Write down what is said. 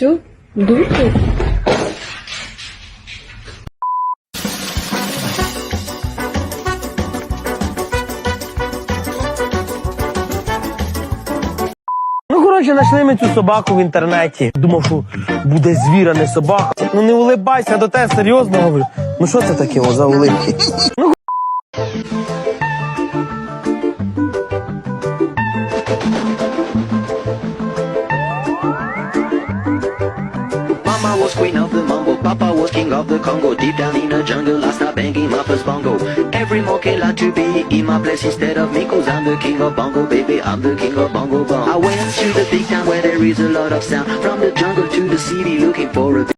Все, дуйте. Ну, коротше, знайшли ми цю собаку в інтернеті. Думав, що буде звір, а не собака. Ну не улибайся, до тебе серйозно говорю. Ну що це таке за улибки? Ну, Mama was queen of the mambo, Papa was king of the Congo. Deep down in the jungle, I start banging my first bongo. Every monkey like to be in my place instead of me, 'cause I'm the king of bongo, baby, I'm the king of bongo bong. I went to the big town where there is a lot of sound. From the jungle to the city looking for a